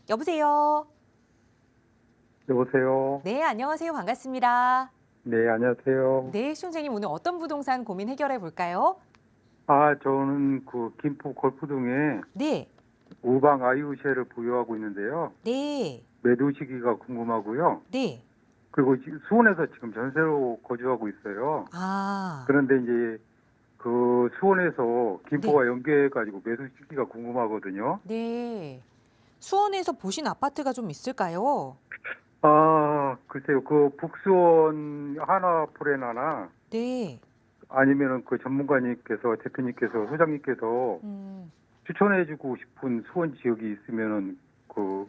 여보세요. 여보세요. 네, 안녕하세요. 반갑습니다. 네, 안녕하세요. 네, 시청자님 오늘 어떤 부동산 고민 해결해 볼까요? 저는 그 김포 골프동에 네, 우방 아이우쉐를 보유하고 있는데요. 네, 매도 시기가 궁금하고요. 네. 그리고 수원에서 지금 전세로 거주하고 있어요. 아, 그런데 이제 그 수원에서 네, 김포와 연계해가지고 매도 시기가 궁금하거든요. 네. 수원에서 보신 아파트가 좀 있을까요? 글쎄요. 그 북수원 하나포레나나 네. 아니면은 그 전문가님께서 대표님께서 소장님께서 음, 추천해주고 싶은 수원 지역이 있으면은 그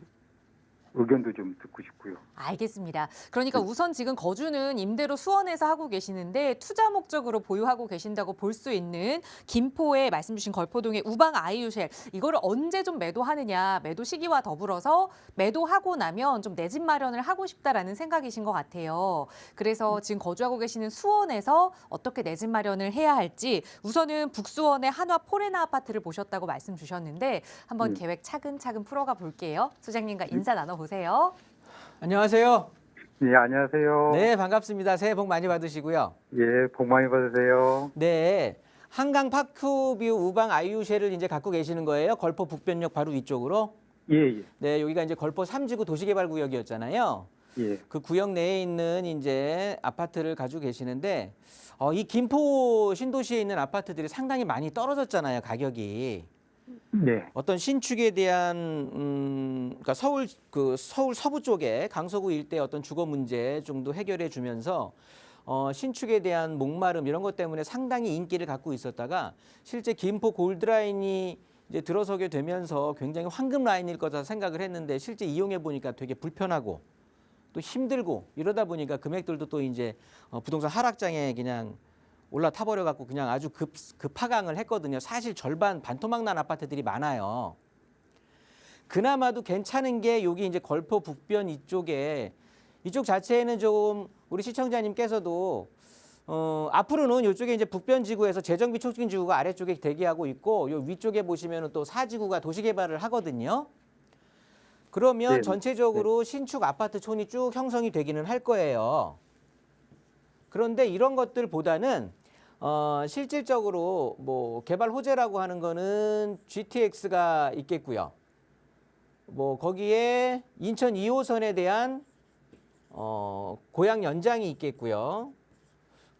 의견도 좀 듣고 싶고요. 알겠습니다. 그러니까 네. 우선 지금 거주는 임대로 수원에서 하고 계시는데 투자 목적으로 보유하고 계신다고 볼 수 있는 김포에 말씀 주신 걸포동의 우방 아이유쉘 이거를 언제 좀 매도하느냐 매도 시기와 더불어서 매도하고 나면 좀 내 집 마련을 하고 싶다라는 생각이신 것 같아요. 그래서 지금 거주하고 계시는 수원에서 어떻게 내 집 마련을 해야 할지 우선은 북수원의 한화 포레나 아파트를 보셨다고 말씀 주셨는데 한번 네. 계획 차근차근 풀어가 볼게요. 소장님과 인사 나눠보세요. 안녕하세요. 예, 안녕하세요. 네, 반갑습니다. 새해 복 많이 받으시고요. 예, 복 많이 받으세요. 네, 한강 파크뷰 우방 아이유쉘을 이제 갖고 계시는 거예요. 걸포 북변역 바로 위쪽으로. 예, 예, 네, 여기가 이제 걸포 3지구 도시개발구역이었잖아요. 예. 그 구역 내에 있는 이제 아파트를 가지고 계시는데 이 김포 신도시에 있는 아파트들이 상당히 많이 떨어졌잖아요, 가격이. 네. 어떤 신축에 대한 그러니까 서울 서부 쪽에 강서구 일대 어떤 주거 문제 정도 해결해 주면서 신축에 대한 목마름 이런 것 때문에 상당히 인기를 갖고 있었다가 실제 김포 골드라인이 이제 들어서게 되면서 굉장히 황금 라인일 거다 생각을 했는데 실제 이용해 보니까 되게 불편하고 또 힘들고 이러다 보니까 금액들도 또 이제 부동산 하락장에 그냥 올라타 버려 갖고 그냥 아주 급하강을 했거든요. 사실 절반 반토막 난 아파트들이 많아요. 그나마도 괜찮은 게 여기 이제 걸포 북변 이쪽 자체에는 좀 우리 시청자님께서도 앞으로는 이쪽에 이제 북변 지구에서 재정비 촉진 지구가 아래쪽에 대기하고 있고 요 위쪽에 보시면은 또 사지구가 도시 개발을 하거든요. 그러면 네. 전체적으로 신축 아파트 촌이 쭉 형성이 되기는 할 거예요. 그런데 이런 것들보다는 실질적으로 뭐 개발 호재라고 하는 거는 GTX가 있겠고요. 뭐 거기에 인천 2호선에 대한 고양 연장이 있겠고요.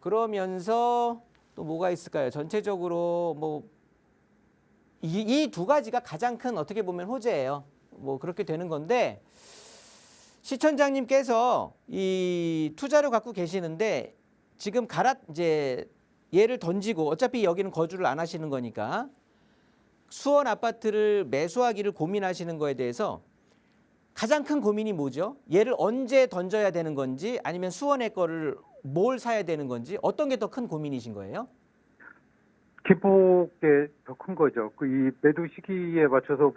그러면서 또 뭐가 있을까요? 전체적으로 뭐 이 두 가지가 가장 큰 어떻게 보면 호재예요. 뭐 그렇게 되는 건데 시청자님께서 이 투자를 갖고 계시는데 지금 이제 얘를 던지고 어차피 여기는 거주를 안 하시는 거니까 수원 아파트를 매수하기를 고민하시는 거에 대해서 가장 큰 고민이 뭐죠? 얘를 언제 던져야 되는 건지 아니면 수원의 거를 뭘 사야 되는 건지 어떤 게 더 큰 고민이신 거예요? 김포께 더 큰 거죠. 그 이 매도 시기에 맞춰서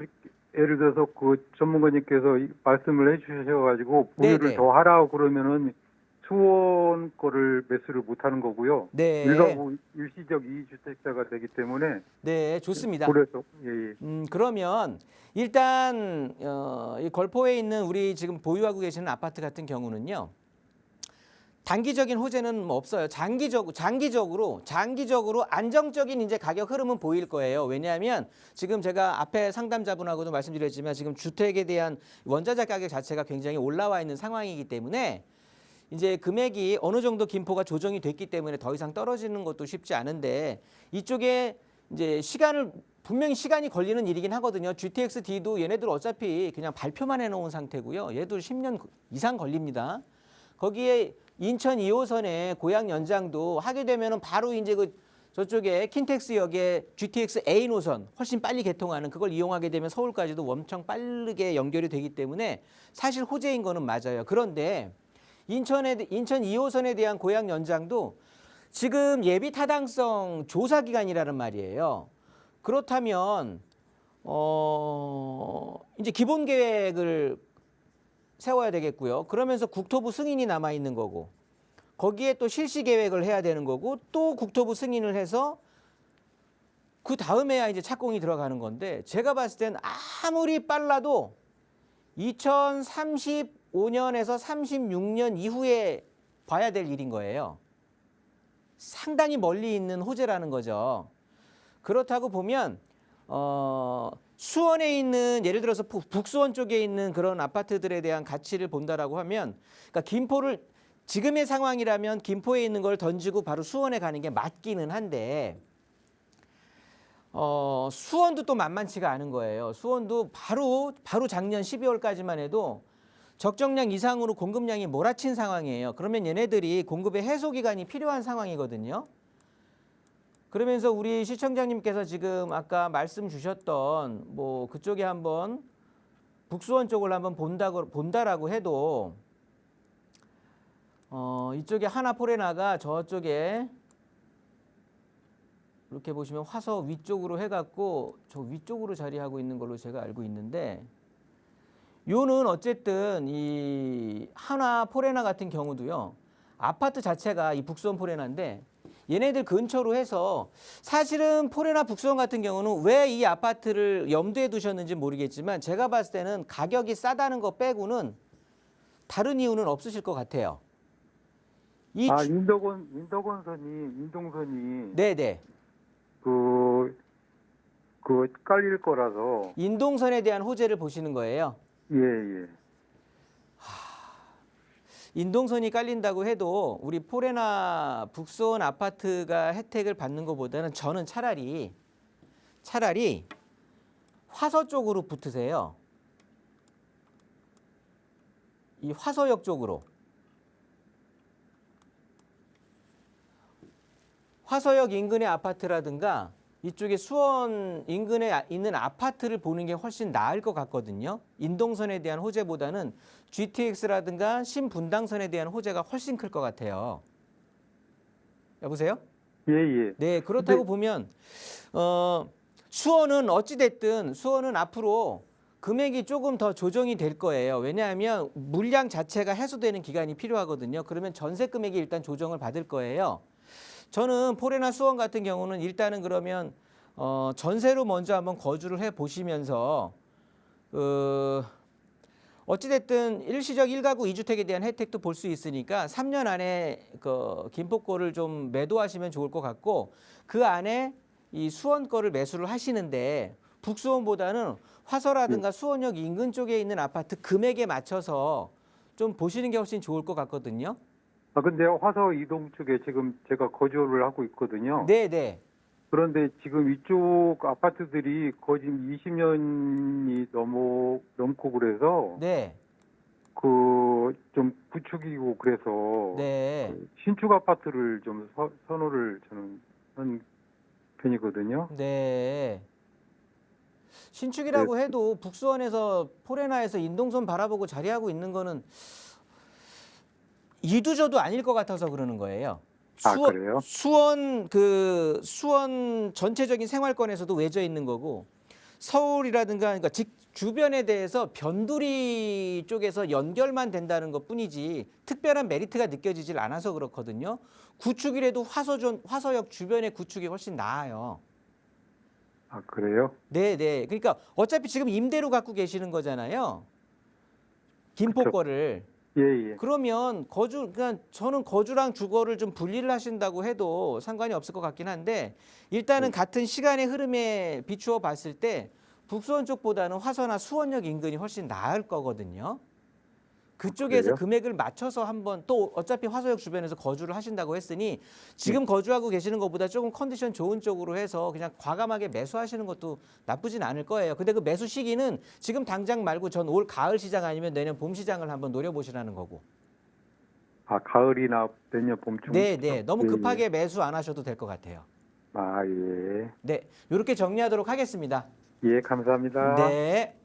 예를 들어서 그 전문가님께서 말씀을 해주셔가지고 보유를 네네. 더 하라고 그러면은 수원 거를 매수를 못 하는 거고요. 네. 일가구 일시적 이주택자가 되기 때문에 네, 좋습니다. 그래서 예, 예. 그러면 일단 이 걸포에 있는 우리 지금 보유하고 계시는 아파트 같은 경우는요. 단기적인 호재는 뭐 없어요. 장기적으로 안정적인 이제 가격 흐름은 보일 거예요. 왜냐하면 지금 제가 앞에 상담자분하고도 말씀드렸지만 지금 주택에 대한 원자재 가격 자체가 굉장히 올라와 있는 상황이기 때문에 이제 금액이 어느 정도 김포가 조정이 됐기 때문에 더 이상 떨어지는 것도 쉽지 않은데 이쪽에 이제 분명히 시간이 걸리는 일이긴 하거든요. GTX-D도 얘네들 어차피 그냥 발표만 해놓은 상태고요. 얘도 10년 이상 걸립니다. 거기에 인천 2호선에 고양 연장도 하게 되면은 바로 이제 저쪽에 킨텍스역에 GTX A 노선 훨씬 빨리 개통하는 그걸 이용하게 되면 서울까지도 엄청 빠르게 연결이 되기 때문에 사실 호재인 거는 맞아요. 그런데 인천 2호선에 대한 고양 연장도 지금 예비 타당성 조사 기간이라는 말이에요. 그렇다면 이제 기본 계획을 세워야 되겠고요. 그러면서 국토부 승인이 남아 있는 거고 거기에 또 실시 계획을 해야 되는 거고 또 국토부 승인을 해서 그 다음에야 이제 착공이 들어가는 건데 제가 봤을 땐 아무리 빨라도 2035년에서 36년 이후에 봐야 될 일인 거예요. 상당히 멀리 있는 호재라는 거죠. 그렇다고 보면 수원에 있는 예를 들어서 북수원 쪽에 있는 그런 아파트들에 대한 가치를 본다라고 하면 그러니까 김포를 지금의 상황이라면 김포에 있는 걸 던지고 바로 수원에 가는 게 맞기는 한데 수원도 또 만만치가 않은 거예요. 수원도 바로 작년 12월까지만 해도 적정량 이상으로 공급량이 몰아친 상황이에요. 그러면 얘네들이 공급의 해소 기간이 필요한 상황이거든요. 그러면서 우리 시청자님께서 지금 아까 말씀 주셨던 뭐 그쪽에 한번 북수원 쪽을 한번 본다라고 해도 이쪽에 하나포레나가 저쪽에 이렇게 보시면 화서 위쪽으로 해갖고 저 위쪽으로 자리하고 있는 걸로 제가 알고 있는데 요는 어쨌든 이 하나포레나 같은 경우도요. 아파트 자체가 이 북수원 포레나인데 얘네들 근처로 해서 사실은 포레나 북수원 같은 경우는 왜 이 아파트를 염두에 두셨는지 모르겠지만 제가 봤을 때는 가격이 싸다는 거 빼고는 다른 이유는 없으실 것 같아요. 인동선이 네네. 그 깔릴 거라서. 인동선에 대한 호재를 보시는 거예요. 예, 예. 인동선이 깔린다고 해도 우리 포레나 북수원 아파트가 혜택을 받는 것보다는 저는 차라리 화서 쪽으로 붙으세요. 이 화서역 쪽으로. 화서역 인근의 아파트라든가 이쪽에 수원 인근에 있는 아파트를 보는 게 훨씬 나을 것 같거든요. 인동선에 대한 호재보다는 GTX라든가 신분당선에 대한 호재가 훨씬 클 것 같아요. 여보세요? 예, 예. 네, 그렇다고 보면 수원은 어찌됐든 수원은 앞으로 금액이 조금 더 조정이 될 거예요. 왜냐하면 물량 자체가 해소되는 기간이 필요하거든요. 그러면 전세 금액이 일단 조정을 받을 거예요. 저는 포레나 수원 같은 경우는 일단은 그러면 전세로 먼저 한번 거주를 해 보시면서 어찌됐든 일시적 1가구 2주택에 대한 혜택도 볼 수 있으니까 3년 안에 그 김포 거를 좀 매도하시면 좋을 것 같고 그 안에 이 수원 거를 매수를 하시는데 북수원보다는 화서라든가 수원역 인근 쪽에 있는 아파트 금액에 맞춰서 좀 보시는 게 훨씬 좋을 것 같거든요. 근데 화서 이동 쪽에 지금 제가 거주를 하고 있거든요. 네, 네. 그런데 지금 이쪽 아파트들이 거의 20년이 넘고 그래서 네. 좀 부축이고 그래서 네. 신축 아파트를 좀 선호를 저는 하는 편이거든요. 네. 신축이라고 해도 북수원에서 포레나에서 인동선 바라보고 자리하고 있는 거는 이두저도 아닐 것 같아서 그러는 거예요. 그래요? 수원 전체적인 생활권에서도 외져 있는 거고 서울이라든가 그러니까 주변에 대해서 변두리 쪽에서 연결만 된다는 것뿐이지 특별한 메리트가 느껴지질 않아서 그렇거든요. 구축이라도 화서역 주변의 구축이 훨씬 나아요. 그래요? 네, 네. 그러니까 어차피 지금 임대로 갖고 계시는 거잖아요. 김포 그쵸. 거를. 예, 예. 그러면 그러니까 저는 거주랑 주거를 좀 분리를 하신다고 해도 상관이 없을 것 같긴 한데 일단은 같은 시간의 흐름에 비추어 봤을 때 북수원 쪽보다는 화서나 수원역 인근이 훨씬 나을 거거든요. 그쪽에서 그래요? 금액을 맞춰서 한번 또 어차피 화서역 주변에서 거주를 하신다고 했으니 지금 거주하고 계시는 것보다 조금 컨디션 좋은 쪽으로 해서 그냥 과감하게 매수하시는 것도 나쁘진 않을 거예요. 근데 그 매수 시기는 지금 당장 말고 전 올 가을 시장 아니면 내년 봄 시장을 한번 노려보시라는 거고. 가을이나 내년 봄쯤. 네, 네. 너무 예, 급하게 매수 안 하셔도 될 것 같아요. 예. 네, 이렇게 정리하도록 하겠습니다. 예, 감사합니다. 네.